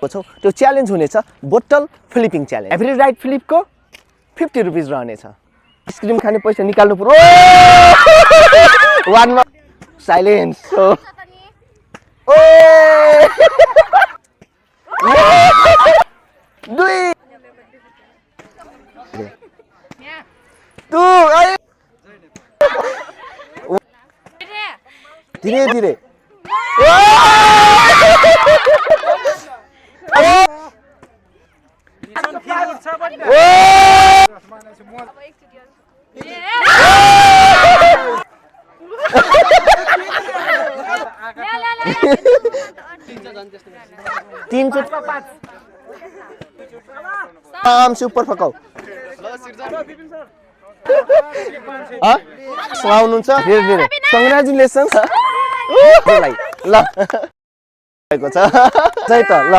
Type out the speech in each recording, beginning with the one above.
त्यो च्यालेन्ज हुनेछ बोतल फ्लिपिङ च्यालेन्ज एभ्री राइट फ्लिपको 50 रुपीज रहनेछ आइसक्रिम खाने पैसा निकाल्नु पर्यो वानमा साइलेन्स ओ दुई तू धीरे धीरे तीन से ऊपर फकाऊ सुहाउनुहुन्छ धीरे धीरे कंग्रेचुलेसन ल भएको छ चाहिँ त ल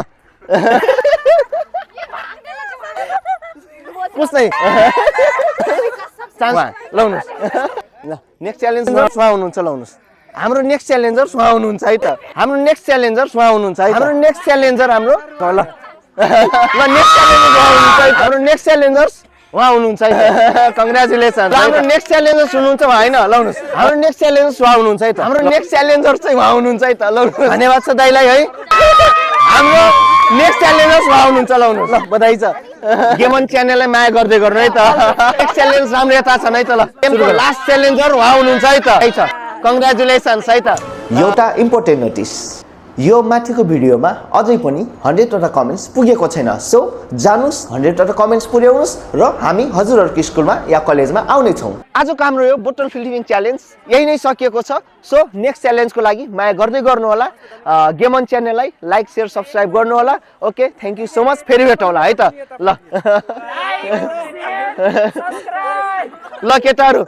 पुस्नै लाउनुस् ल नेक्स्ट च्यालेन्जर सुहाउनुहुन्छ लाउनुस् हाम्रो नेक्स्ट च्यालेन्जर सुहाउनुहुन्छ है त हाम्रो नेक्स्ट च्यालेन्जर सुहाउनुहुन्छ है हाम्रो नेक्स्ट च्यालेन्जर हाम्रो ल नेक्स्ट च्यालेन्जर सुहाउनुहुन्छ है हाम्रो नेक्स्ट च्यालेन्जर उहाँ हुनुहुन्छ है कंग्रेचुलेसन हाम्रो नेक्स्ट च्यालेन्जर सुन्नुहुन्छ हैन लाउनुस् हाम्रो नेक्स्ट च्यालेन्जर सुहाउनुहुन्छ है त हाम्रो नेक्स्ट च्यालेन्जर चाहिँ उहाँ हुनुहुन्छ है त लाउनुस् धन्यवाद छ दाइलाई है हाम्रो नेक्स्ट च्यालेन्जर सुहाउनुहुन्छ लाउनुस् ल बधाई छ गेमन च्यानललाई माया गर्दै गर्नु है त नेक्स्ट च्यालेन्ज राम्रो यता छन् है त ल लास्ट च्यालेन्जर उहाँ हुनुहुन्छ है त कंग्रेचुलेसन्स है त एउटा इम्पोर्टेन्ट नोटिस यो माथिको भिडियोमा अझै पनि 100 वटा कमेन्ट्स पुगेको छैन सो जानुस् 100 वटा कमेन्ट्स पुर्याउनुस् र हामी हजुरहरुको स्कुलमा या कलेजमा आउने छौं आजको हाम्रो यो बोतल फिलिङ च्यालेन्ज यही नै सकिएको छ सो नेक्स्ट च्यालेन्जको लागि माया गर्दै गर्नु होला गेमन च्यानललाई लाइक शेयर सब्स्क्राइब गर्नु होला okay thank you so much फेरि भेटौँ होला है त ल ल केटाहरु